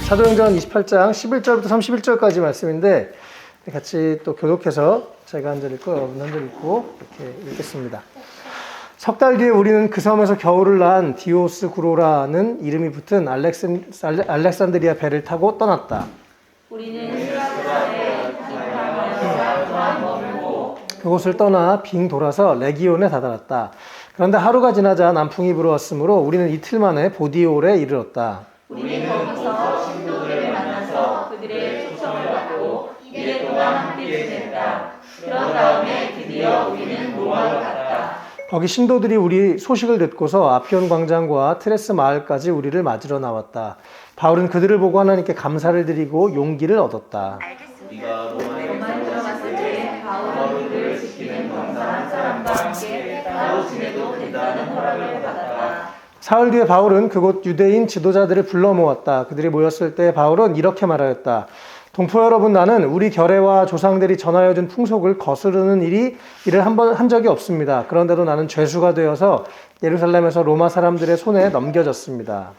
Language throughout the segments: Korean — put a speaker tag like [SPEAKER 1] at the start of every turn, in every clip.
[SPEAKER 1] 사도행전 28장 11절부터 31절까지 말씀인데 같이 또 교독해서 제가 한 절 읽고 여러분 한 절 읽고 이렇게 읽겠습니다. 석 달 뒤에 우리는 그 섬에서 겨울을 난 디오스구로라는 이름이 붙은 알렉산드리아 배를 타고 떠났다.
[SPEAKER 2] 우리는 시라쿠사에 기타하면서 머물고
[SPEAKER 1] 그곳을 떠나 빙 돌아서 레기온에 다다랐다. 그런데 하루가 지나자 남풍이 불어왔으므로 우리는 이틀 만에 보디올에 이르렀다.
[SPEAKER 2] 우리는 거기서 신도들을 만나서 그들의 초청을 받고 2일 동안 함께 지냈다. 그런 다음에 드디어 우리는 로마로 갔다.
[SPEAKER 1] 거기 신도들이 우리 소식을 듣고서 아피온 광장과 트레스 마을까지 우리를 맞으러 나왔다. 바울은 그들을 보고 하나님께 감사를 드리고 용기를 얻었다.
[SPEAKER 2] 로마에 들어갔을 때 바울은 그들을 지키는 감사한 사람과 함께 따로 지내도 된다는 허락을 받았다.
[SPEAKER 1] 사흘 뒤에 바울은 그곳 유대인 지도자들을 불러 모았다. 그들이 모였을 때 바울은 이렇게 말하였다. 동포 여러분, 나는 우리 결례와 조상들이 전하여 준 풍속을 거스르는 일을 한 적이 없습니다. 그런데도 나는 죄수가 되어서 예루살렘에서 로마 사람들의 손에 넘겨졌습니다.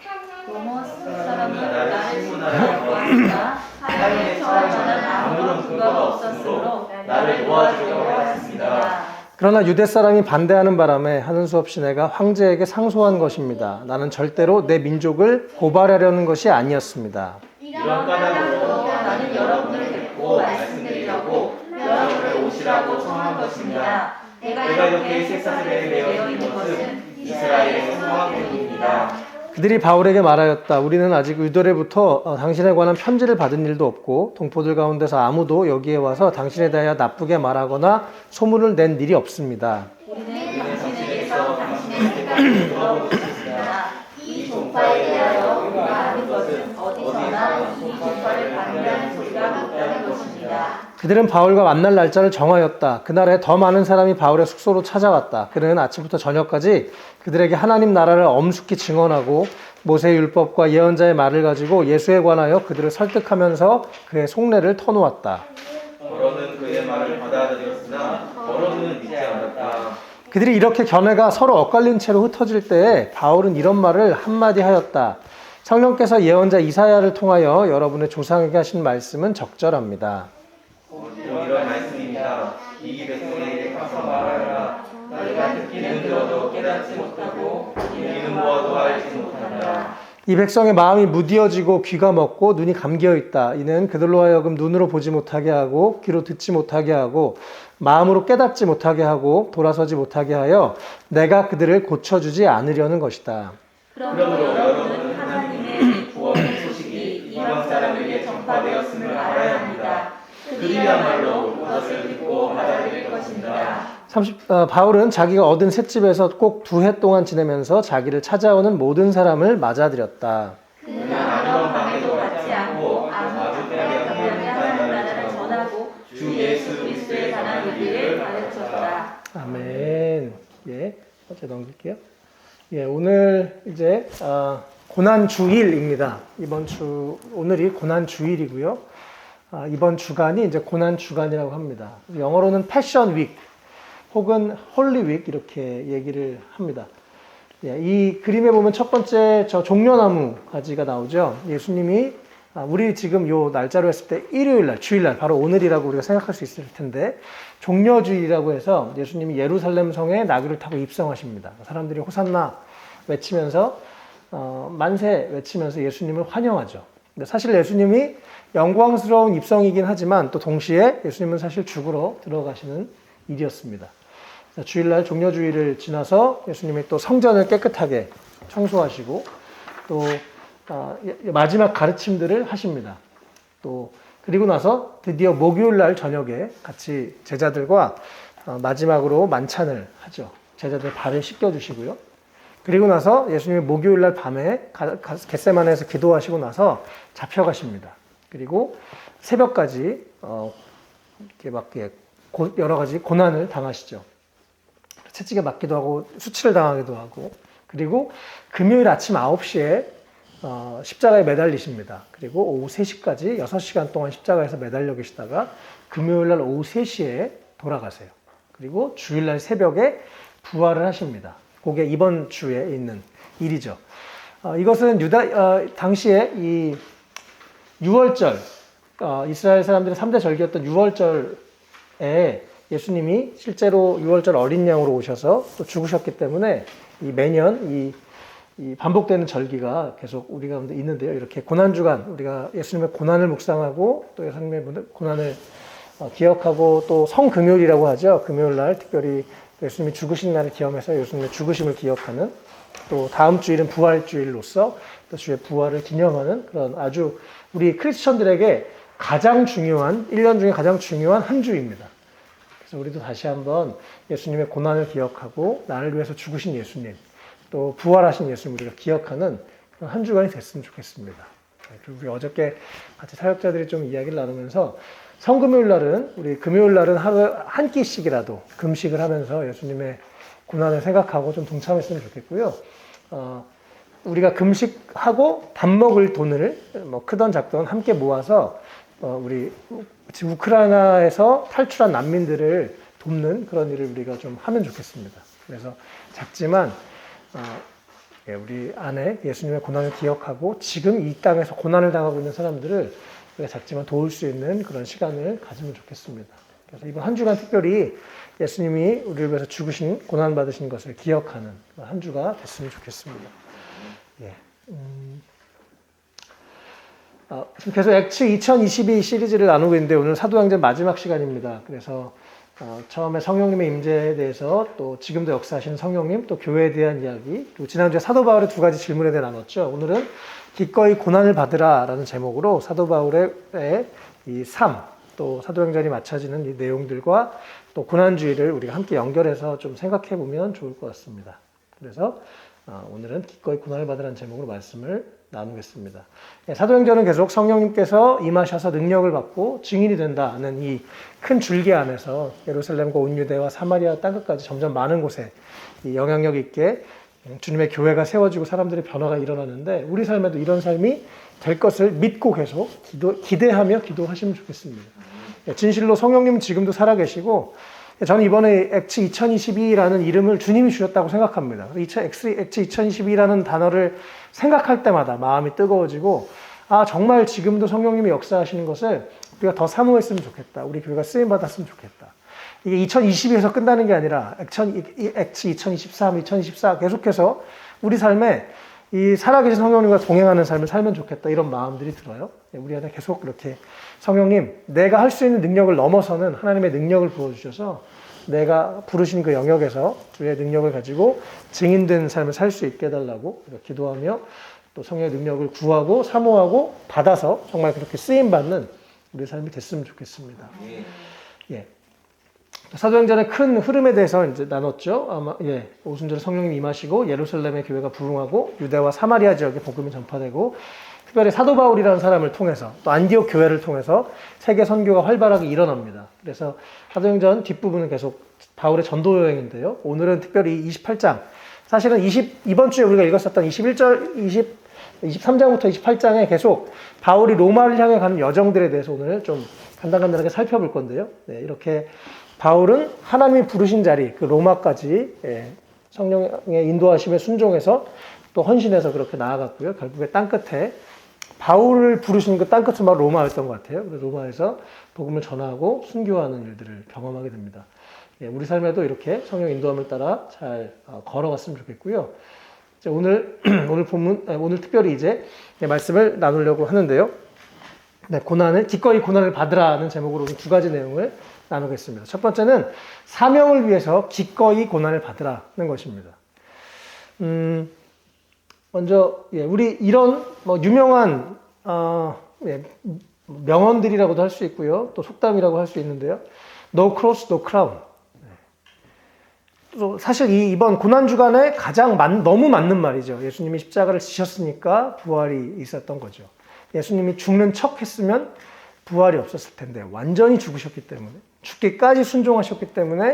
[SPEAKER 2] 로마 사람들은 나를 신문하였다. 하나님의 처할 만한 아무런 근거가 없었으므로 나를 도와주려고 하였습니다.
[SPEAKER 1] 그러나 유대 사람이 반대하는 바람에 하는 수 없이 내가 황제에게 상소한 것입니다. 나는 절대로 내 민족을 고발하려는 것이 아니었습니다.
[SPEAKER 2] 이런 까닭으로 나는 여러분을 뵙고 말씀드리려고 여러분을 오시라고 청한 것입니다. 내가 이렇게 쇠사슬에 매여 있는 것은 이스라엘의 성화군입니다.
[SPEAKER 1] 그들이 바울에게 말하였다. 우리는 아직 유대로부터 당신에 관한 편지를 받은 일도 없고 동포들 가운데서 아무도 여기에 와서 당신에 대하여 나쁘게 말하거나 소문을 낸 일이 없습니다.
[SPEAKER 2] 우리는 당신에게서 당신의 생각을 들어보고 싶습니다. 이 종파에 대하여 우리가 아는 것은 어디서나 이 종파를 반대하는 소리가 많다는 것입니다.
[SPEAKER 1] 그들은 바울과 만날 날짜를 정하였다. 그날에 더 많은 사람이 바울의 숙소로 찾아왔다. 그는 아침부터 저녁까지 그들에게 하나님 나라를 엄숙히 증언하고 모세의 율법과 예언자의 말을 가지고 예수에 관하여 그들을 설득하면서 그의 속내를 터놓았다.
[SPEAKER 3] 더러는 그의 말을 받아들였으나 더러는 믿지 않았다.
[SPEAKER 1] 그들이 이렇게 견해가 서로 엇갈린 채로 흩어질 때에 바울은 이런 말을 한마디 하였다. 성령께서 예언자 이사야를 통하여 여러분의 조상에게 하신 말씀은 적절합니다.
[SPEAKER 3] 이런 말씀입니다. 이 백성에게 가서 말하라. 너희가 듣기는 들어도 깨닫지 못하고 듣기는 보아도 알지 못한다.
[SPEAKER 1] 이 백성의 마음이 무디어지고 귀가 먹고 눈이 감겨 있다. 이는 그들로 하여금 눈으로 보지 못하게 하고 귀로 듣지 못하게 하고 마음으로 깨닫지 못하게 하고 돌아서지 못하게 하여 내가 그들을 고쳐주지 않으려는 것이다.
[SPEAKER 2] 그러므로 여러분은 하나님의 구원의 소식이 이방 사람에게 전파되었음을 알아야 합니다. 그들이야말로 그것을 듣고 받아들일 것입니다.
[SPEAKER 1] 바울은 자기가 얻은 셋집에서 꼭 2해 동안 지내면서 자기를 찾아오는 모든 사람을 맞아들였다.
[SPEAKER 2] 그는 아무런 방해도 받지 않고 아무 특별한 경험이 하나님 나라를 전하고 주 예수 그리스도에 관한 일을 가르쳤다.
[SPEAKER 1] 아멘. 예, 제가 넘길게요. 예, 오늘 이제 고난 주일입니다. 오늘이 고난 주일이고요. 이번 주간이 이제 고난 주간이라고 합니다. 영어로는 패션 윅 혹은 홀리 윅 이렇게 얘기를 합니다. 예, 이 그림에 보면 첫 번째 저 종려나무 가지가 나오죠. 예수님이 우리 지금 요 날짜로 했을 때 일요일날, 주일날, 바로 오늘이라고 우리가 생각할 수 있을 텐데 종려주일이라고 해서 예수님이 예루살렘 성에 나귀를 타고 입성하십니다. 사람들이 호산나 외치면서 만세 외치면서 예수님을 환영하죠. 근데 사실 예수님이 영광스러운 입성이긴 하지만 또 동시에 예수님은 사실 죽으러 들어가시는 일이었습니다. 주일날 종려주일을 지나서 예수님이 또 성전을 깨끗하게 청소하시고 또 마지막 가르침들을 하십니다. 또 그리고 나서 드디어 목요일날 저녁에 같이 제자들과 마지막으로 만찬을 하죠. 제자들 발을 씻겨주시고요. 그리고 나서 예수님이 목요일날 밤에 겟세마네에서 기도하시고 나서 잡혀가십니다. 그리고 새벽까지 여러 가지 고난을 당하시죠. 채찍에 맞기도 하고 수치를 당하기도 하고 그리고 금요일 아침 9시에 십자가에 매달리십니다. 그리고 오후 3시까지 6시간 동안 십자가에서 매달려 계시다가 금요일날 오후 3시에 돌아가세요. 그리고 주일날 새벽에 부활을 하십니다. 그게 이번 주에 있는 일이죠. 이것은 당시에 이 유월절, 이스라엘 사람들의 3대 절기였던 유월절에 예수님이 실제로 유월절 어린 양으로 오셔서 또 죽으셨기 때문에 이 매년 이 반복되는 절기가 계속 우리 가운데 있는데요. 이렇게 고난주간, 우리가 예수님의 고난을 묵상하고 또 예수님의 고난을 기억하고 또 성금요일이라고 하죠. 금요일날 특별히 예수님이 죽으신 날을 기념해서 예수님의 죽으심을 기억하는, 또 다음 주일은 부활주일로서 또 주의 부활을 기념하는 그런 아주 우리 크리스천들에게 가장 중요한, 1년 중에 가장 중요한 한 주입니다. 그래서 우리도 다시 한번 예수님의 고난을 기억하고 나를 위해서 죽으신 예수님, 또 부활하신 예수님 우리가 기억하는 그런 한 주간이 됐으면 좋겠습니다. 그리고 우리 어저께 같이 사역자들이 좀 이야기를 나누면서 성금요일 날은, 우리 금요일 날은 하루 한 끼씩이라도 금식을 하면서 예수님의 고난을 생각하고 좀 동참했으면 좋겠고요. 우리가 금식하고 밥 먹을 돈을 뭐 크던 작던 함께 모아서 우리 우크라이나에서 탈출한 난민들을 돕는 그런 일을 우리가 좀 하면 좋겠습니다. 그래서 작지만 우리 안에 예수님의 고난을 기억하고 지금 이 땅에서 고난을 당하고 있는 사람들을 우리가 작지만 도울 수 있는 그런 시간을 가지면 좋겠습니다. 그래서 이번 한 주간 특별히 예수님이 우리를 위해서 죽으신, 고난받으신 것을 기억하는 한 주가 됐으면 좋겠습니다. 예. 계속 액츠 2022 시리즈를 나누고 있는데 오늘 사도행전 마지막 시간입니다. 그래서 처음에 성령님의 임재에 대해서, 또 지금도 역사하시는 성령님, 또 교회에 대한 이야기, 그리고 지난주에 사도 바울의 두 가지 질문에 대해 나눴죠. 오늘은 기꺼이 고난을 받으라 라는 제목으로 사도 바울의 이 삶, 또 사도행전이 맞춰지는 이 내용들과 또 고난주의를 우리가 함께 연결해서 좀 생각해 보면 좋을 것 같습니다. 그래서 오늘은 기꺼이 고난을 받으라는 제목으로 말씀을 나누겠습니다. 사도행전은 계속 성령님께서 임하셔서 능력을 받고 증인이 된다는 이 큰 줄기 안에서 예루살렘과 온 유대와 사마리아 땅끝까지 점점 많은 곳에 이 영향력 있게 주님의 교회가 세워지고 사람들의 변화가 일어나는데, 우리 삶에도 이런 삶이 될 것을 믿고 계속 기대하며 기도하시면 좋겠습니다. 진실로 성령님은 지금도 살아계시고, 저는 이번에 액츠 2022라는 이름을 주님이 주셨다고 생각합니다. 액츠 2022라는 단어를 생각할 때마다 마음이 뜨거워지고, 정말 지금도 성령님이 역사하시는 것을 우리가 더 사모했으면 좋겠다. 우리 교회가 쓰임받았으면 좋겠다. 이게 2022에서 끝나는 게 아니라 액츠 2023, 2024 계속해서 우리 삶에 이 살아계신 성령님과 동행하는 삶을 살면 좋겠다. 이런 마음들이 들어요. 우리 안에 계속 그렇게 성령님, 내가 할 수 있는 능력을 넘어서는 하나님의 능력을 부어주셔서 내가 부르신 그 영역에서 주의 능력을 가지고 증인된 삶을 살 수 있게 해달라고 기도하며, 또 성령의 능력을 구하고 사모하고 받아서 정말 그렇게 쓰임받는 우리 삶이 됐으면 좋겠습니다. 예. 사도행전의 큰 흐름에 대해서 이제 나눴죠. 오순절에 성령님 임하시고 예루살렘의 교회가 부흥하고 유대와 사마리아 지역에 복음이 전파되고, 특별히 사도 바울이라는 사람을 통해서 또 안디옥 교회를 통해서 세계 선교가 활발하게 일어납니다. 그래서 사도행전 뒷부분은 계속 바울의 전도 여행인데요. 오늘은 특별히 28장, 사실은 이번 주에 우리가 읽었었던 23장부터 28장에 계속 바울이 로마를 향해 가는 여정들에 대해서 오늘 좀 간단하게 살펴볼 건데요. 이렇게 바울은 하나님이 부르신 자리, 그 로마까지 성령의 인도하심에 순종해서 또 헌신해서 그렇게 나아갔고요. 결국에 땅끝에 바울을 부르신 그 땅끝은 바로 로마였던 것 같아요. 그래서 로마에서 복음을 전하고 순교하는 일들을 경험하게 됩니다. 우리 삶에도 이렇게 성령 인도함을 따라 잘 걸어갔으면 좋겠고요. 오늘 본문, 오늘 특별히 이제 말씀을 나누려고 하는데요. 기꺼이 고난을 받으라는 제목으로 두 가지 내용을 나누겠습니다. 첫 번째는 사명을 위해서 기꺼이 고난을 받으라는 것입니다. 먼저 우리 이런 유명한 명언들이라고도 할 수 있고요, 또 속담이라고 할 수 있는데요. No cross, no crown. 또 사실 이번 고난 주간에 가장 너무 맞는 말이죠. 예수님이 십자가를 지셨으니까 부활이 있었던 거죠. 예수님이 죽는 척 했으면 부활이 없었을 텐데 완전히 죽으셨기 때문에, 죽기까지 순종하셨기 때문에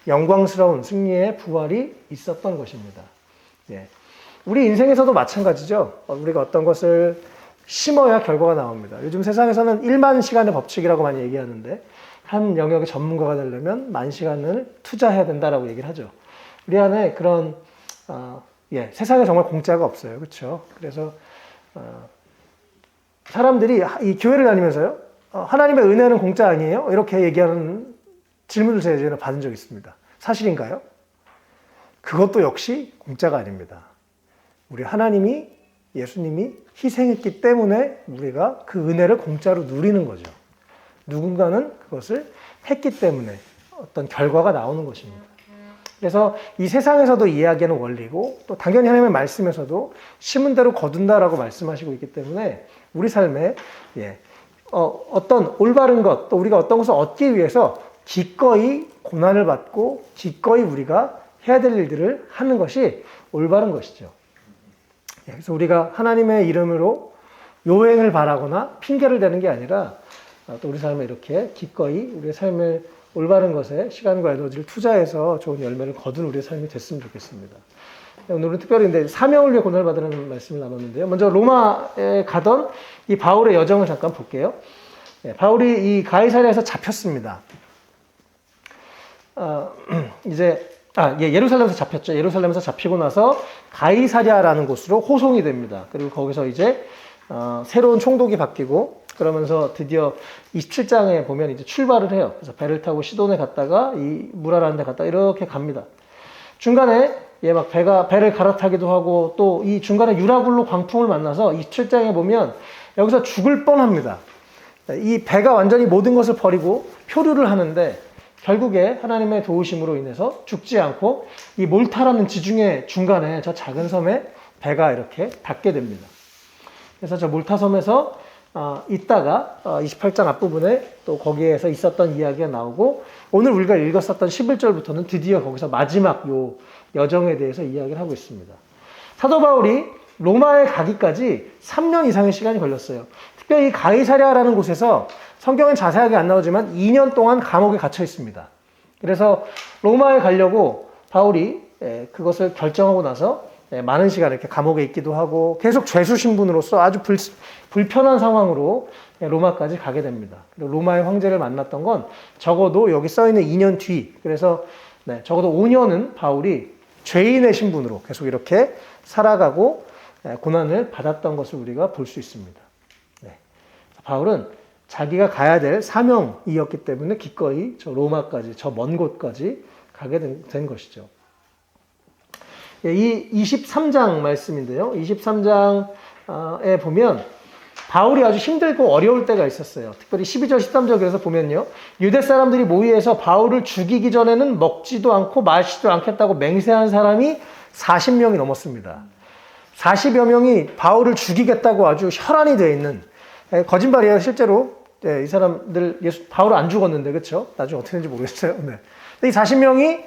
[SPEAKER 1] 영광스러운 승리의 부활이 있었던 것입니다. 우리 인생에서도 마찬가지죠. 우리가 어떤 것을 심어야 결과가 나옵니다. 요즘 세상에서는 1만 시간의 법칙이라고 많이 얘기하는데, 한 영역의 전문가가 되려면 10,000시간을 투자해야 된다라고 얘기를 하죠. 우리 안에 그런 세상에 정말 공짜가 없어요. 그렇죠? 그래서 사람들이 이 교회를 다니면서요, 하나님의 은혜는 공짜 아니에요? 이렇게 얘기하는 질문을 제가 예전에 받은 적이 있습니다. 사실인가요? 그것도 역시 공짜가 아닙니다. 우리 하나님이, 예수님이 희생했기 때문에 우리가 그 은혜를 공짜로 누리는 거죠. 누군가는 그것을 했기 때문에 어떤 결과가 나오는 것입니다. 그래서 이 세상에서도 이야기하는 원리고 또 당연히 하나님의 말씀에서도 심은 대로 거둔다라고 말씀하시고 있기 때문에 우리 삶에 어떤 올바른 것, 또 우리가 어떤 것을 얻기 위해서 기꺼이 고난을 받고 기꺼이 우리가 해야 될 일들을 하는 것이 올바른 것이죠. 그래서 우리가 하나님의 이름으로 요행을 바라거나 핑계를 대는 게 아니라 또 우리 삶에 이렇게 기꺼이 우리의 삶을 올바른 것에 시간과 에너지를 투자해서 좋은 열매를 거둔 우리의 삶이 됐으면 좋겠습니다. 오늘은 특별히 이제 사명을 위해 고난을 받으라는 말씀을 나눴는데요. 먼저 로마에 가던 이 바울의 여정을 잠깐 볼게요. 바울이 이 가이사랴에서 잡혔습니다. 예루살렘에서 잡혔죠. 예루살렘에서 잡히고 나서 가이사랴라는 곳으로 호송이 됩니다. 그리고 거기서 이제 새로운 총독이 바뀌고 그러면서 드디어 27장에 보면 이제 출발을 해요. 그래서 배를 타고 시돈에 갔다가 이 무라라는 데 갔다가 이렇게 갑니다. 중간에 막 배를 갈아타기도 하고 또 이 중간에 유라굴로 광풍을 만나서 27장에 보면 여기서 죽을 뻔합니다. 이 배가 완전히 모든 것을 버리고 표류를 하는데 결국에 하나님의 도우심으로 인해서 죽지 않고 이 몰타라는 지중해 중간에 저 작은 섬에 배가 이렇게 닿게 됩니다. 그래서 저 몰타 섬에서 있다가 28장 앞부분에 또 거기에서 있었던 이야기가 나오고 오늘 우리가 읽었었던 11절부터는 드디어 거기서 마지막 요 여정에 대해서 이야기를 하고 있습니다. 사도 바울이 로마에 가기까지 3년 이상의 시간이 걸렸어요. 특별히 가이사랴라는 곳에서 성경은 자세하게 안 나오지만 2년 동안 감옥에 갇혀 있습니다. 그래서 로마에 가려고 바울이 그것을 결정하고 나서 많은 시간 이렇게 감옥에 있기도 하고 계속 죄수 신분으로서 아주 불편한 상황으로 로마까지 가게 됩니다. 그리고 로마의 황제를 만났던 건 적어도 여기 써있는 2년 뒤, 그래서 적어도 5년은 바울이 죄인의 신분으로 계속 이렇게 살아가고 고난을 받았던 것을 우리가 볼 수 있습니다. 바울은 자기가 가야 될 사명이었기 때문에 기꺼이 저 로마까지, 저 먼 곳까지 가게 된 것이죠. 이 23장 말씀인데요. 23장에 보면 바울이 아주 힘들고 어려울 때가 있었어요. 특별히 12절, 13절에서 보면요. 유대 사람들이 모의해서 바울을 죽이기 전에는 먹지도 않고 마시지도 않겠다고 맹세한 사람이 40명이 넘었습니다. 40여 명이 바울을 죽이겠다고 아주 혈안이 되어 있는, 거짓말이에요. 실제로 이 사람들 바울은 안 죽었는데, 그렇죠? 나중에 어떻게 되는지 모르겠어요. 근데 이 40명이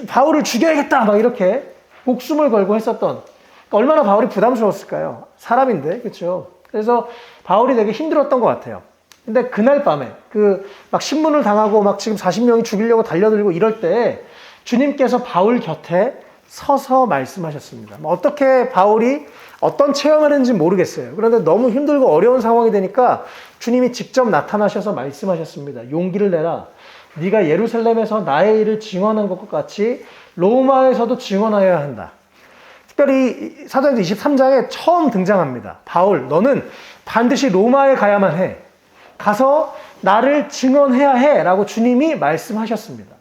[SPEAKER 1] 바울을 죽여야겠다 막 이렇게 목숨을 걸고 했었던, 그러니까 얼마나 바울이 부담스러웠을까요? 사람인데, 그렇죠? 그래서 바울이 되게 힘들었던 것 같아요. 근데 그날 밤에 막 신문을 당하고 막 지금 40명이 죽이려고 달려들고 이럴 때 주님께서 바울 곁에 서서 말씀하셨습니다. 어떻게 바울이 어떤 체험을 했는지 모르겠어요. 그런데 너무 힘들고 어려운 상황이 되니까 주님이 직접 나타나셔서 말씀하셨습니다. 용기를 내라. 네가 예루살렘에서 나의 일을 증언한 것과 같이 로마에서도 증언하여야 한다. 특별히 사도행전 23장에 처음 등장합니다. 바울, 너는 반드시 로마에 가야만 해. 가서 나를 증언해야 해. 라고 주님이 말씀하셨습니다.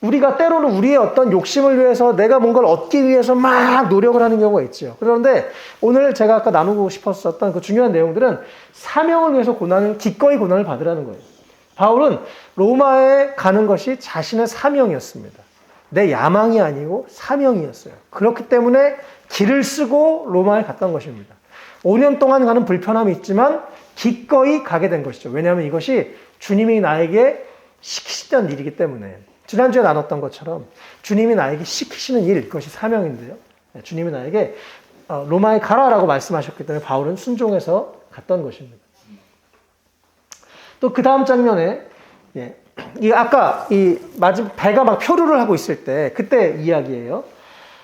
[SPEAKER 1] 우리가 때로는 우리의 어떤 욕심을 위해서 내가 뭔가를 얻기 위해서 막 노력을 하는 경우가 있죠. 그런데 오늘 제가 아까 나누고 싶었었던 그 중요한 내용들은 사명을 위해서 기꺼이 고난을 받으라는 거예요. 바울은 로마에 가는 것이 자신의 사명이었습니다. 내 야망이 아니고 사명이었어요. 그렇기 때문에 길을 쓰고 로마에 갔던 것입니다. 5년 동안 가는 불편함이 있지만 기꺼이 가게 된 것이죠. 왜냐하면 이것이 주님이 나에게 시키시던 일이기 때문에. 지난주에 나눴던 것처럼 주님이 나에게 시키시는 일, 그것이 사명인데요. 주님이 나에게 로마에 가라라고 말씀하셨기 때문에 바울은 순종해서 갔던 것입니다. 또 그 다음 장면에 아까 배가 막 표류를 하고 있을 때 그때 이야기예요.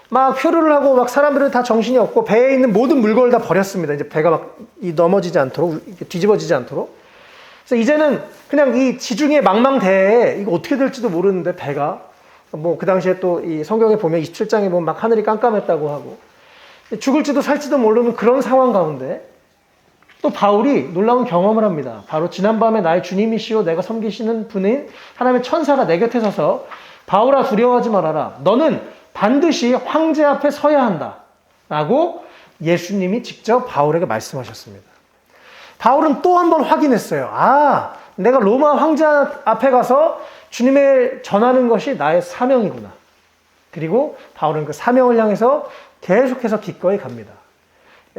[SPEAKER 1] 막 표류를 하고 막 사람들은 다 정신이 없고 배에 있는 모든 물건을 다 버렸습니다. 이제 배가 막 넘어지지 않도록, 뒤집어지지 않도록. 그래서 이제는 그냥 이 지중해 망망대해에 이거 어떻게 될지도 모르는데 배가 그 당시에 또 이 성경에 보면 27장에 보면 막 하늘이 깜깜했다고 하고 죽을지도 살지도 모르는 그런 상황 가운데 또 바울이 놀라운 경험을 합니다. 바로 지난밤에 나의 주님이시오 내가 섬기시는 분인 하나님의 천사가 내 곁에 서서 바울아 두려워하지 말아라. 너는 반드시 황제 앞에 서야 한다. 라고 예수님이 직접 바울에게 말씀하셨습니다. 바울은 또 한 번 확인했어요. 아, 내가 로마 황제 앞에 가서 주님의 전하는 것이 나의 사명이구나. 그리고 바울은 그 사명을 향해서 계속해서 기꺼이 갑니다.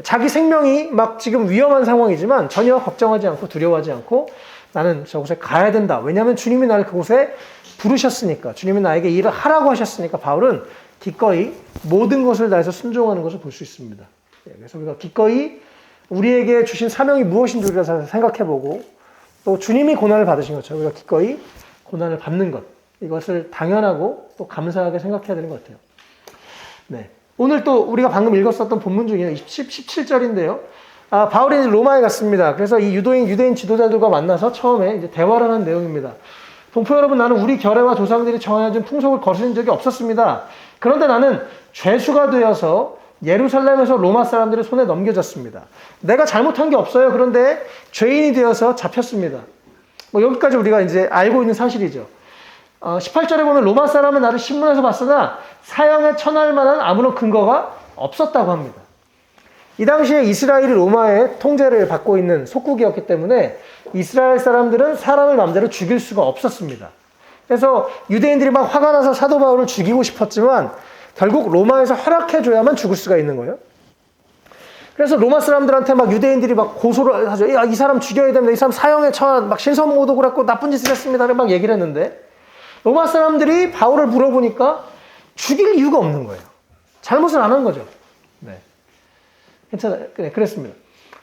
[SPEAKER 1] 자기 생명이 막 지금 위험한 상황이지만 전혀 걱정하지 않고 두려워하지 않고 나는 저곳에 가야 된다. 왜냐하면 주님이 나를 그곳에 부르셨으니까, 주님이 나에게 일을 하라고 하셨으니까 바울은 기꺼이 모든 것을 다해서 순종하는 것을 볼 수 있습니다. 그래서 우리가 기꺼이 우리에게 주신 사명이 무엇인지 우리가 생각해보고 또 주님이 고난을 받으신 것처럼 우리가 기꺼이 고난을 받는 것, 이것을 당연하고 또 감사하게 생각해야 되는 것 같아요. 네. 오늘 또 우리가 방금 읽었었던 본문 중에 17절인데요. 바울이 이제 로마에 갔습니다. 그래서 이 유대인 지도자들과 만나서 처음에 이제 대화를 하는 내용입니다. 동포 여러분, 나는 우리 결례와 조상들이 정해준 풍속을 거스른 적이 없었습니다. 그런데 나는 죄수가 되어서 예루살렘에서 로마 사람들의 손에 넘겨졌습니다. 내가 잘못한 게 없어요. 그런데 죄인이 되어서 잡혔습니다. 뭐 여기까지 우리가 이제 알고 있는 사실이죠. 18절에 보면 로마 사람은 나를 신문에서 봤으나 사형에 처할 만한 아무런 근거가 없었다고 합니다. 이 당시에 이스라엘이 로마의 통제를 받고 있는 속국이었기 때문에 이스라엘 사람들은 사람을 마음대로 죽일 수가 없었습니다. 그래서 유대인들이 막 화가 나서 사도 바울을 죽이고 싶었지만 결국 로마에서 허락해줘야만 죽을 수가 있는 거예요. 그래서 로마 사람들한테 막 유대인들이 막 고소를 하죠. 야, 이 사람 죽여야 됩니다. 이 사람 사형에 처한 막 신선모독을 했고 나쁜 짓을 했습니다. 막 얘기를 했는데 로마 사람들이 바울을 물어보니까 죽일 이유가 없는 거예요. 잘못을 안 한 거죠. 네. 괜찮아요. 네, 그랬습니다.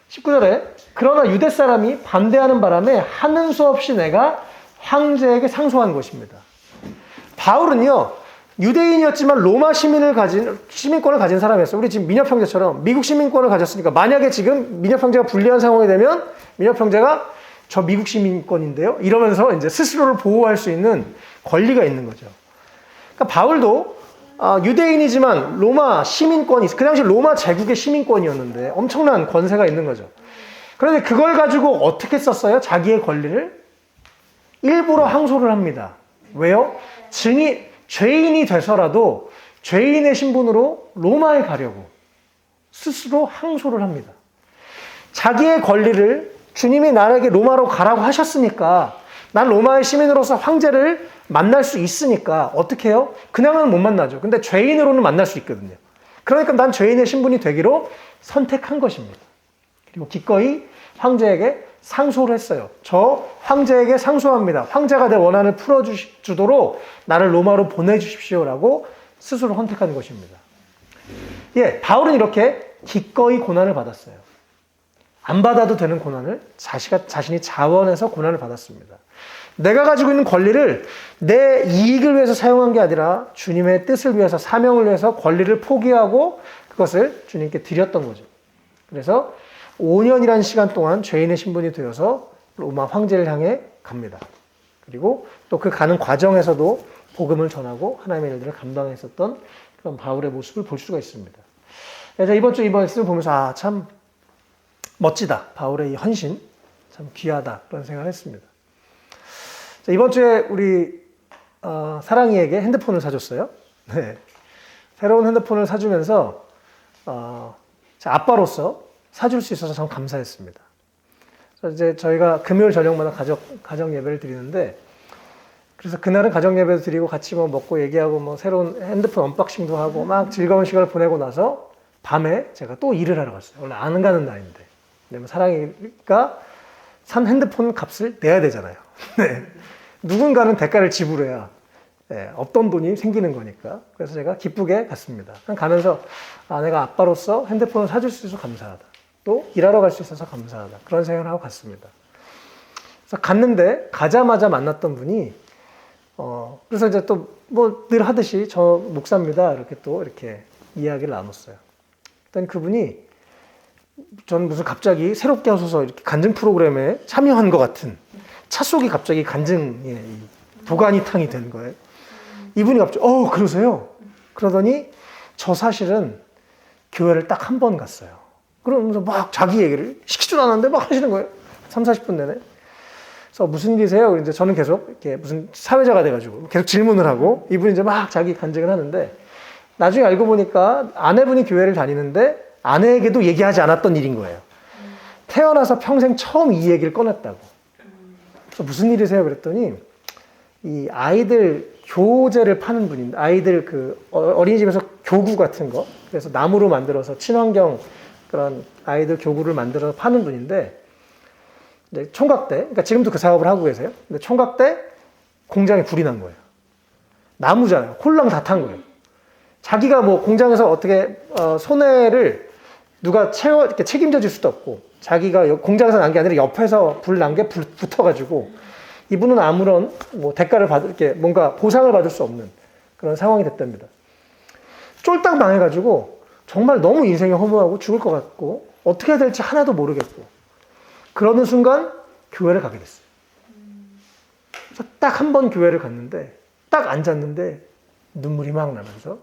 [SPEAKER 1] 19절에 그러나 유대 사람이 반대하는 바람에 하는 수 없이 내가 황제에게 상소한 것입니다. 바울은요, 유대인이었지만 로마 시민권을 가진 사람이었어요. 우리 지금 민협 형제처럼 미국 시민권을 가졌으니까 만약에 지금 민협 형제가 불리한 상황이 되면 민협 형제가 저 미국 시민권인데요. 이러면서 이제 스스로를 보호할 수 있는 권리가 있는 거죠. 그러니까 바울도 유대인이지만 로마 시민권이, 그 당시 로마 제국의 시민권이었는데 엄청난 권세가 있는 거죠. 그런데 그걸 가지고 어떻게 썼어요? 자기의 권리를 일부러 항소를 합니다. 왜요? 죄인이 돼서라도 죄인의 신분으로 로마에 가려고 스스로 항소를 합니다. 자기의 권리를 주님이 나에게 로마로 가라고 하셨으니까 난 로마의 시민으로서 황제를 만날 수 있으니까 어떻게 해요? 그냥은 못 만나죠. 근데 죄인으로는 만날 수 있거든요. 그러니까 난 죄인의 신분이 되기로 선택한 것입니다. 그리고 기꺼이 황제에게 상소를 했어요. 저 황제에게 상소합니다. 황제가 내 원한을 풀어주도록 나를 로마로 보내주십시오라고 스스로 선택한 것입니다. 예, 바울은 이렇게 기꺼이 고난을 받았어요. 안 받아도 되는 고난을 자신이 자원해서 고난을 받았습니다. 내가 가지고 있는 권리를 내 이익을 위해서 사용한 게 아니라 주님의 뜻을 위해서, 사명을 위해서 권리를 포기하고 그것을 주님께 드렸던 거죠. 그래서 5년이라는 시간 동안 죄인의 신분이 되어서 로마 황제를 향해 갑니다. 그리고 또 그 가는 과정에서도 복음을 전하고 하나님의 일들을 감당했었던 그런 바울의 모습을 볼 수가 있습니다. 그래서 이번 말씀을 보면서 참 멋지다. 바울의 이 헌신 참 귀하다. 그런 생각을 했습니다. 자, 이번 주에 우리 사랑이에게 핸드폰을 사줬어요. 네. 새로운 핸드폰을 사주면서 아빠로서 사줄 수 있어서 참 감사했습니다. 그래서 이제 저희가 금요일 저녁마다 가정 예배를 드리는데, 그래서 그날은 가정 예배도 드리고 같이 먹고 얘기하고 새로운 핸드폰 언박싱도 하고 막 즐거운 시간을 보내고 나서 밤에 제가 또 일을 하러 갔어요. 원래 안 가는 날인데. 왜냐면 사랑이가 산 핸드폰 값을 내야 되잖아요. 네. 누군가는 대가를 지불해야 없던 돈이 생기는 거니까. 그래서 제가 기쁘게 갔습니다. 가면서 내가 아빠로서 핸드폰을 사줄 수 있어서 감사하다. 또 일하러 갈 수 있어서 감사하다. 그런 생각을 하고 갔습니다. 그래서 갔는데 가자마자 만났던 분이 그래서 이제 또 늘 하듯이 저 목사입니다. 이렇게 이야기를 나눴어요. 일단 그분이 전 무슨 갑자기 새롭게 하소서 이렇게 간증 프로그램에 참여한 것 같은 차 속이 갑자기 간증의 도가니탕이 된 거예요. 이분이 갑자기 그러세요? 그러더니 저 사실은 교회를 딱 한 번 갔어요. 그러면서 막 자기 얘기를 시키지도 않았는데 막 하시는 거예요. 3, 40분 내내. 그래서 무슨 일이세요? 이제 저는 계속 이렇게 무슨 사회자가 돼가지고 계속 질문을 하고 이분이 이제 막 자기 간증을 하는데 나중에 알고 보니까 아내분이 교회를 다니는데 아내에게도 얘기하지 않았던 일인 거예요. 태어나서 평생 처음 이 얘기를 꺼냈다고. 그래서 무슨 일이세요? 그랬더니 이 아이들 교재를 파는 분인데 아이들 그 어린이집에서 교구 같은 거 그래서 나무로 만들어서 친환경 그런 아이들 교구를 만들어서 파는 분인데 이제 총각 때 그러니까 지금도 그 사업을 하고 계세요. 근데 총각 때 공장에 불이 난 거예요. 나무잖아요. 홀랑 다 탄 거예요. 자기가 뭐 공장에서 어떻게 손해를 누가 이렇게 책임져 줄 수도 없고 자기가 공장에서 난 게 아니라 옆에서 불 난 게 붙어가지고 이분은 아무런 뭐 대가를 받을 게 뭔가 보상을 받을 수 없는 그런 상황이 됐답니다. 쫄딱 망해가지고 정말 너무 인생이 허무하고 죽을 것 같고 어떻게 해야 될지 하나도 모르겠고 그러는 순간 교회를 가게 됐어요. 그래서 딱 한 번 교회를 갔는데 딱 앉았는데 눈물이 막 나면서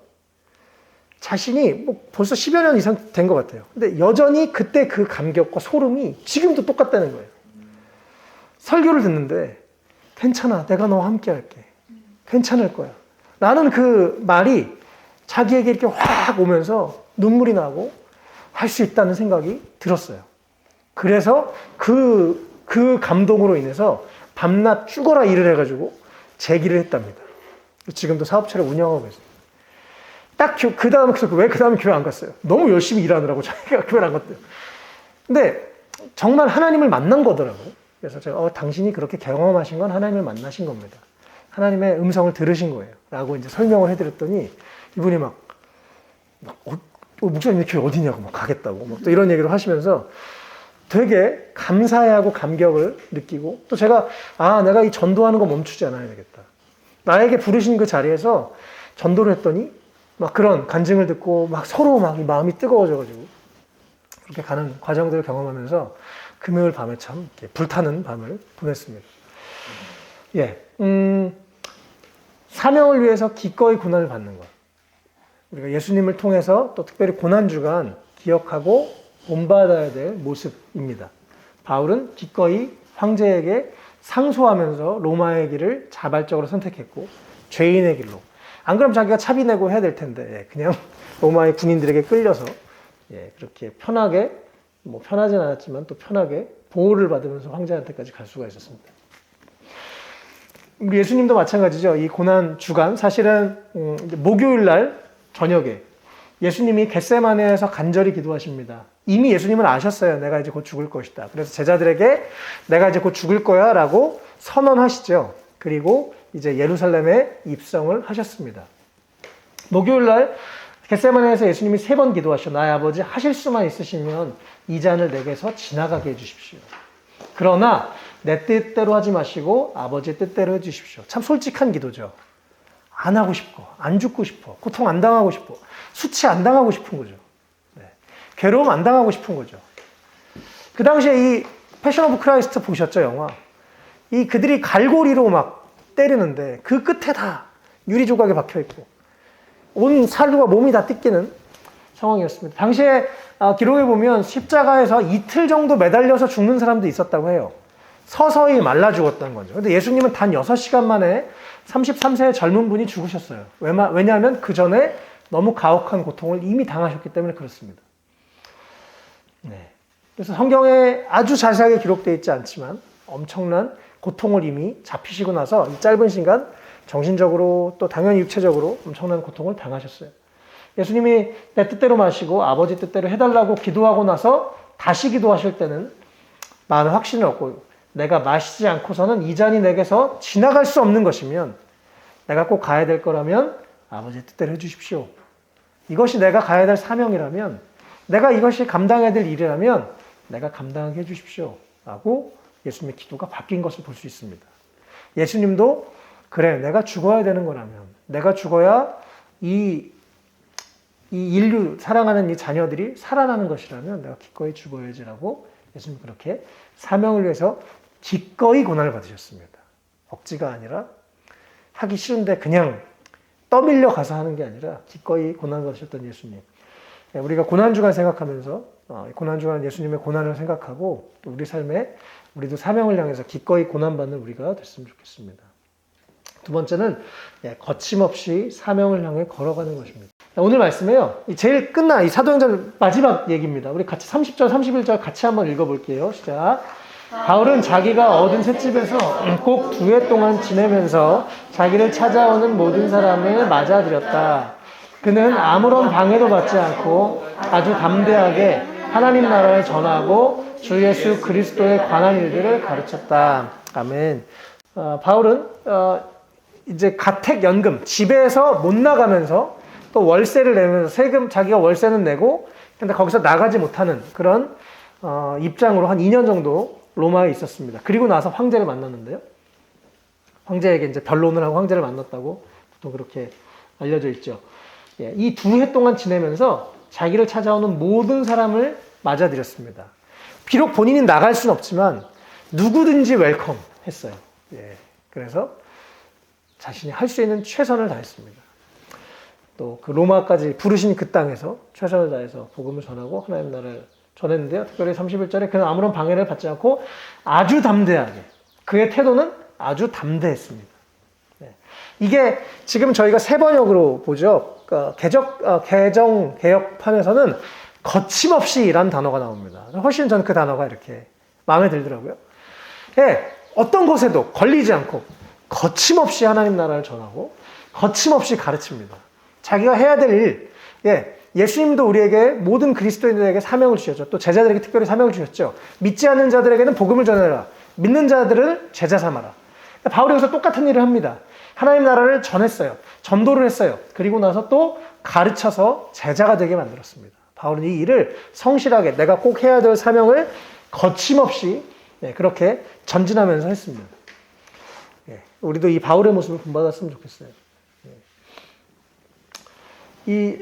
[SPEAKER 1] 자신이 뭐 벌써 10여 년 이상 된 것 같아요. 근데 여전히 그때 그 감격과 소름이 지금도 똑같다는 거예요. 설교를 듣는데 괜찮아, 내가 너와 함께 할게. 괜찮을 거야. 라는 그 말이 자기에게 이렇게 확 오면서 눈물이 나고 할 수 있다는 생각이 들었어요. 그래서 그 감동으로 인해서 밤낮 죽어라 일을 해가지고 재기를 했답니다. 지금도 사업체를 운영하고 계세요. 딱 그 다음에 왜 그 다음에 교회 안 갔어요? 너무 열심히 일하느라고 자기가 교회를 안 갔대요. 근데 정말 하나님을 만난 거더라고요. 그래서 제가 당신이 그렇게 경험하신 건 하나님을 만나신 겁니다. 하나님의 음성을 들으신 거예요. 라고 이제 설명을 해드렸더니 이분이 목사님 교회 어디냐고 막 가겠다고 막 또 이런 얘기를 하시면서 되게 감사해하고 감격을 느끼고 또 제가 내가 이 전도하는 거 멈추지 않아야 되겠다. 나에게 부르신 그 자리에서 전도를 했더니 막 그런 간증을 듣고 막 서로 막 이 마음이 뜨거워져가지고 그렇게 가는 과정들을 경험하면서 금요일 밤에 참 불타는 밤을 보냈습니다. 예, 사명을 위해서 기꺼이 고난을 받는 것. 우리가 예수님을 통해서 또 특별히 고난주간 기억하고 본받아야 될 모습입니다. 바울은 기꺼이 황제에게 상소하면서 로마의 길을 자발적으로 선택했고 죄인의 길로. 안 그러면 자기가 차비 내고 해야 될 텐데 그냥 로마의 군인들에게 끌려서 그렇게 편하게 뭐 편하진 않았지만 또 편하게 보호를 받으면서 황제한테까지 갈 수가 있었습니다. 우리 예수님도 마찬가지죠. 이 고난 주간 사실은 목요일 날 저녁에 예수님이 겟세마네에서 간절히 기도하십니다. 이미 예수님은 아셨어요. 내가 이제 곧 죽을 것이다. 그래서 제자들에게 내가 이제 곧 죽을 거야 라고 선언하시죠. 그리고 이제 예루살렘에 입성을 하셨습니다. 목요일 날 겟세마네에서 예수님이 3번 기도하시죠. 나의 아버지 하실 수만 있으시면 이 잔을 내게서 지나가게 해주십시오. 그러나 내 뜻대로 하지 마시고 아버지의 뜻대로 해주십시오. 참 솔직한 기도죠. 안 하고 싶고 안 죽고 싶어. 고통 안 당하고 싶어. 수치 안 당하고 싶은 거죠. 괴로움 안 당하고 싶은 거죠. 그 당시에 이 패션 오브 크라이스트 보셨죠, 영화? 이 그들이 갈고리로 막 때리는데 그 끝에 다 유리 조각이 박혀 있고 온 살과 몸이 다 뜯기는 상황이었습니다. 당시에 기록에 보면 십자가에서 이틀 정도 매달려서 죽는 사람도 있었다고 해요. 서서히 말라 죽었다는 거죠. 근데 예수님은 단 6시간 만에 33세의 젊은 분이 죽으셨어요. 왜냐하면 그 전에 너무 가혹한 고통을 이미 당하셨기 때문에 그렇습니다. 그래서 성경에 아주 자세하게 기록되어 있지 않지만 엄청난 고통을 이미 잡히시고 나서 이 짧은 시간 정신적으로 또 당연히 육체적으로 엄청난 고통을 당하셨어요. 예수님이 내 뜻대로 마시고 아버지 뜻대로 해달라고 기도하고 나서 다시 기도하실 때는 많은 확신을 얻고 내가 마시지 않고서는 이 잔이 내게서 지나갈 수 없는 것이면 내가 꼭 가야 될 거라면 아버지의 뜻대로 해주십시오. 이것이 내가 가야 될 사명이라면 내가 이것이 감당해야 될 일이라면 내가 감당하게 해주십시오. 라고 예수님의 기도가 바뀐 것을 볼 수 있습니다. 예수님도 그래 내가 죽어야 되는 거라면 내가 죽어야 이 인류 사랑하는 이 자녀들이 살아나는 것이라면 내가 기꺼이 죽어야지라고 예수님 그렇게 사명을 위해서 기꺼이 고난을 받으셨습니다. 억지가 아니라 하기 싫은데 그냥 떠밀려 가서 하는 게 아니라 기꺼이 고난을 받으셨던 예수님. 우리가 고난주간 생각하면서 고난주간 예수님의 고난을 생각하고 또 우리 삶에 우리도 사명을 향해서 기꺼이 고난받는 우리가 됐으면 좋겠습니다. 두 번째는 거침없이 사명을 향해 걸어가는 것입니다. 오늘 말씀에요. 제일 끝나 이 사도행전 마지막 얘기입니다. 우리 같이 30절, 31절 같이 한번 읽어볼게요. 시작. 바울은 자기가 얻은 셋집에서 꼭 2해 동안 지내면서 자기를 찾아오는 모든 사람을 맞아들였다. 그는 아무런 방해도 받지 않고 아주 담대하게 하나님 나라를 전하고 주 예수 그리스도에 관한 일들을 가르쳤다. 아멘. 바울은 이제 가택연금, 집에서 못 나가면서 또 월세를 내면서 세금, 자기가 월세는 내고 근데 거기서 나가지 못하는 그런 입장으로 한 2년 정도 로마에 있었습니다. 그리고 나서 황제를 만났는데요. 황제에게 이제 변론을 하고 황제를 만났다고 보통 그렇게 알려져 있죠. 이 2해 동안 지내면서 자기를 찾아오는 모든 사람을 맞아들였습니다. 비록 본인이 나갈 수는 없지만 누구든지 웰컴 했어요. 그래서 자신이 할 수 있는 최선을 다했습니다. 또 그 로마까지 부르신 그 땅에서 최선을 다해서 복음을 전하고 하나님 나라를 전했는데요. 특별히 31절에 그는 아무런 방해를 받지 않고 아주 담대하게, 그의 태도는 아주 담대했습니다. 이게 지금 저희가 새 번역으로 보죠. 개역판에서는 거침없이라는 단어가 나옵니다. 훨씬 전 그 단어가 이렇게 마음에 들더라고요. 어떤 것에도 걸리지 않고 거침없이 하나님 나라를 전하고 거침없이 가르칩니다. 자기가 해야 될 일, 예수님도 우리에게 모든 그리스도인들에게 사명을 주셨죠. 또 제자들에게 특별히 사명을 주셨죠. 믿지 않는 자들에게는 복음을 전해라. 믿는 자들을 제자 삼아라. 바울이 여기서 똑같은 일을 합니다. 하나님 나라를 전했어요. 전도를 했어요. 그리고 나서 또 가르쳐서 제자가 되게 만들었습니다. 바울은 이 일을 성실하게 내가 꼭 해야 될 사명을 거침없이 그렇게 전진하면서 했습니다. 우리도 이 바울의 모습을 본받았으면 좋겠어요. 이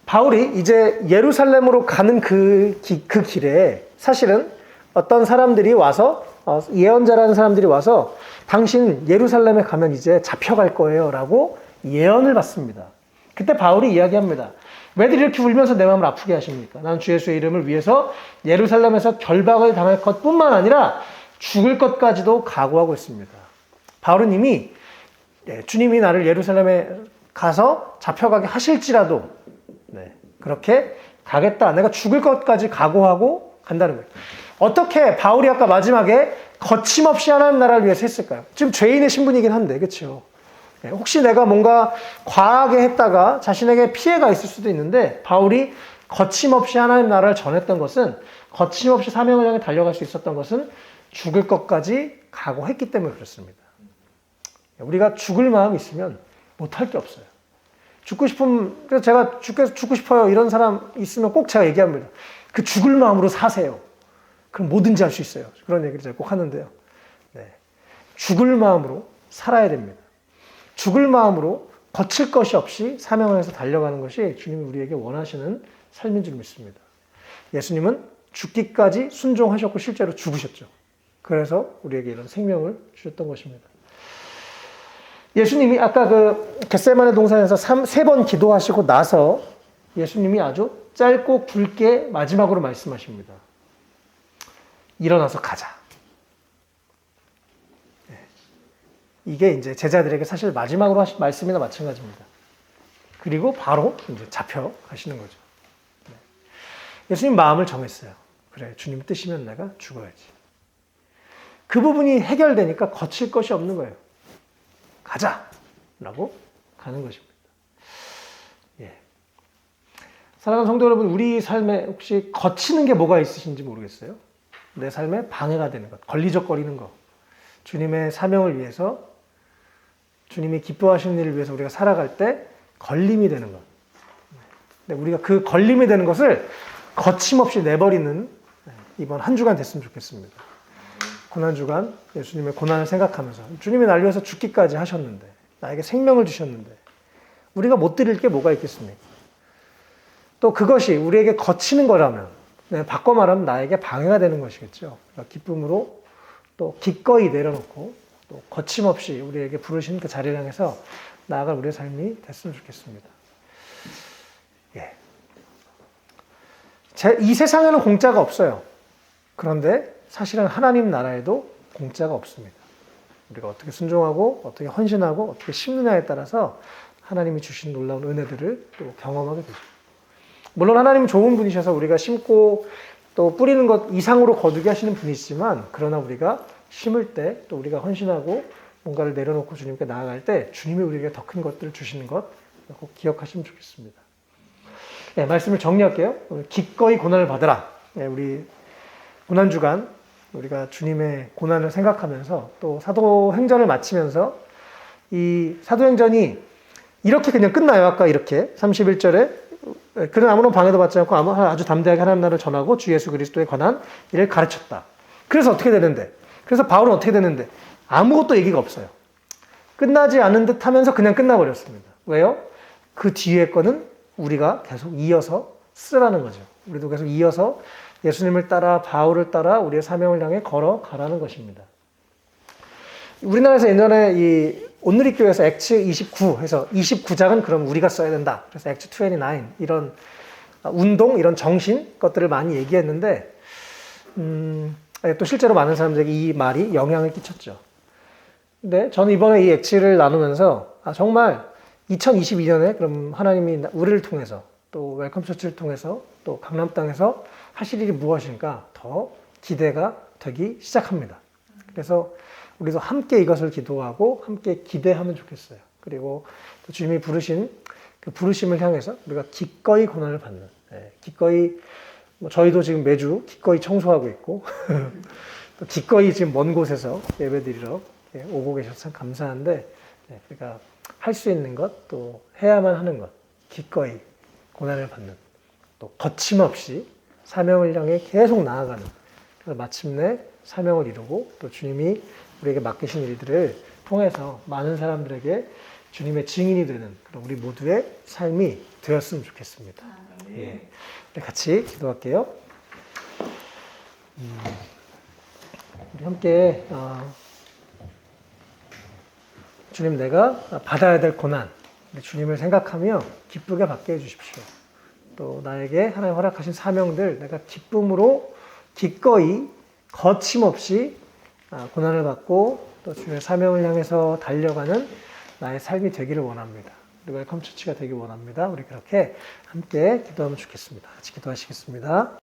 [SPEAKER 1] 바울이 이제 예루살렘으로 가는 그 길에 사실은 어떤 사람들이 와서 예언자라는 사람들이 와서 당신 예루살렘에 가면 이제 잡혀갈 거예요 라고 예언을 받습니다. 그때 바울이 이야기합니다. 왜들 이렇게 울면서 내 마음을 아프게 하십니까? 나는 주 예수의 이름을 위해서 예루살렘에서 결박을 당할 것뿐만 아니라 죽을 것까지도 각오하고 있습니다. 바울은 이미 주님이 나를 예루살렘에 가서 잡혀가게 하실지라도 그렇게 가겠다. 내가 죽을 것까지 각오하고 간다는 거예요. 어떻게 바울이 아까 마지막에 거침없이 하나님 나라를 위해서 했을까요? 지금 죄인의 신분이긴 한데, 그렇죠? 혹시 내가 뭔가 과하게 했다가 자신에게 피해가 있을 수도 있는데 바울이 거침없이 하나님 나라를 전했던 것은, 거침없이 사명을 향해 달려갈 수 있었던 것은 죽을 것까지 각오했기 때문에 그렇습니다. 우리가 죽을 마음이 있으면 못할 게 없어요. 죽고 싶으면, 그래서 제가 죽고 싶어요 이런 사람 있으면 꼭 제가 얘기합니다. 그 죽을 마음으로 사세요. 그럼 뭐든지 할 수 있어요. 그런 얘기를 제가 꼭 하는데요. 죽을 마음으로 살아야 됩니다. 죽을 마음으로 거칠 것이 없이 사명을 해서 달려가는 것이 주님이 우리에게 원하시는 삶인 줄 믿습니다. 예수님은 죽기까지 순종하셨고 실제로 죽으셨죠. 그래서 우리에게 이런 생명을 주셨던 것입니다. 예수님이 아까 그 겟세마네 동산에서 3번 기도하시고 나서 예수님이 아주 짧고 굵게 마지막으로 말씀하십니다. 일어나서 가자. 이게 이제 제자들에게 사실 마지막으로 하신 말씀이나 마찬가지입니다. 그리고 바로 이제 잡혀 가시는 거죠. 예수님 마음을 정했어요. 그래, 주님 뜻이면 내가 죽어야지. 그 부분이 해결되니까 거칠 것이 없는 거예요. 가자! 라고 가는 것입니다. 사랑하는 성도 여러분, 우리 삶에 혹시 거치는 게 뭐가 있으신지 모르겠어요. 내 삶에 방해가 되는 것, 걸리적거리는 것, 주님의 사명을 위해서, 주님이 기뻐하시는 일을 위해서 우리가 살아갈 때 걸림이 되는 것. 근데 우리가 그 걸림이 되는 것을 거침없이 내버리는 이번 한 주간 됐으면 좋겠습니다. 고난주간 예수님의 고난을 생각하면서 주님이 날 위해서 죽기까지 하셨는데, 나에게 생명을 주셨는데 우리가 못 드릴 게 뭐가 있겠습니까? 또 그것이 우리에게 거치는 거라면, 바꿔 말하면 나에게 방해가 되는 것이겠죠. 그러니까 기쁨으로 또 기꺼이 내려놓고 또 거침없이 우리에게 부르신 그 자리를 향해서 나아갈 우리의 삶이 됐으면 좋겠습니다. 이 세상에는 공짜가 없어요. 그런데 사실은 하나님 나라에도 공짜가 없습니다. 우리가 어떻게 순종하고 어떻게 헌신하고 어떻게 심느냐에 따라서 하나님이 주신 놀라운 은혜들을 또 경험하게 되죠. 물론 하나님은 좋은 분이셔서 우리가 심고 또 뿌리는 것 이상으로 거두게 하시는 분이시지만, 그러나 우리가 심을 때 또 우리가 헌신하고 뭔가를 내려놓고 주님께 나아갈 때 주님이 우리에게 더 큰 것들을 주시는 것 꼭 기억하시면 좋겠습니다. 네, 말씀을 정리할게요. 오늘 기꺼이 고난을 받으라. 네, 우리 고난주간 우리가 주님의 고난을 생각하면서 또 사도행전을 마치면서 이 사도행전이 이렇게 그냥 끝나요. 아까 이렇게 31절에 그는 아무런 방해도 받지 않고 아주 담대하게 하나님 나라를 전하고 주 예수 그리스도에 관한 일을 가르쳤다. 그래서 어떻게 되는데? 그래서 바울은 어떻게 되는데? 아무것도 얘기가 없어요. 끝나지 않은 듯 하면서 그냥 끝나버렸습니다. 왜요? 그 뒤에 거는 우리가 계속 이어서 쓰라는 거죠. 우리도 계속 이어서 예수님을 따라 바울을 따라 우리의 사명을 향해 걸어가라는 것입니다. 우리나라에서 예전에 이 온누리교회에서 액츠 29 해서 29장은 그럼 우리가 써야 된다. 그래서 액츠 29 이런 운동, 이런 정신 것들을 많이 얘기했는데 또 실제로 많은 사람들에게 이 말이 영향을 끼쳤죠. 근데 저는 이번에 이 액츠를 나누면서 정말 2022년에 그럼 하나님이 우리를 통해서 또 웰컴 처치를 통해서 또 강남 땅에서 하실 일이 무엇인가 더 기대가 되기 시작합니다. 그래서 우리도 함께 이것을 기도하고 함께 기대하면 좋겠어요. 그리고 또 주님이 부르신 그 부르심을 향해서 우리가 기꺼이 고난을 받는, 기꺼이 저희도 지금 매주 기꺼이 청소하고 있고 또 기꺼이 지금 먼 곳에서 예배드리러 오고 계셔서 참 감사한데, 우리가 할 수 있는 것, 또 해야만 하는 것, 기꺼이 고난을 받는, 또 거침없이 사명을 향해 계속 나아가는, 그래서 마침내 사명을 이루고 또 주님이 우리에게 맡기신 일들을 통해서 많은 사람들에게 주님의 증인이 되는 그런 우리 모두의 삶이 되었으면 좋겠습니다. 예. 같이 기도할게요. 우리 함께 주님, 내가 받아야 될 고난, 주님을 생각하며 기쁘게 받게 해주십시오. 또 나에게 하나님 허락하신 사명들 내가 기쁨으로 기꺼이 거침없이 고난을 받고 또 주님의 사명을 향해서 달려가는 나의 삶이 되기를 원합니다. 우리 웰컴 처치가 되길 원합니다. 우리 그렇게 함께 기도하면 좋겠습니다. 같이 기도하시겠습니다.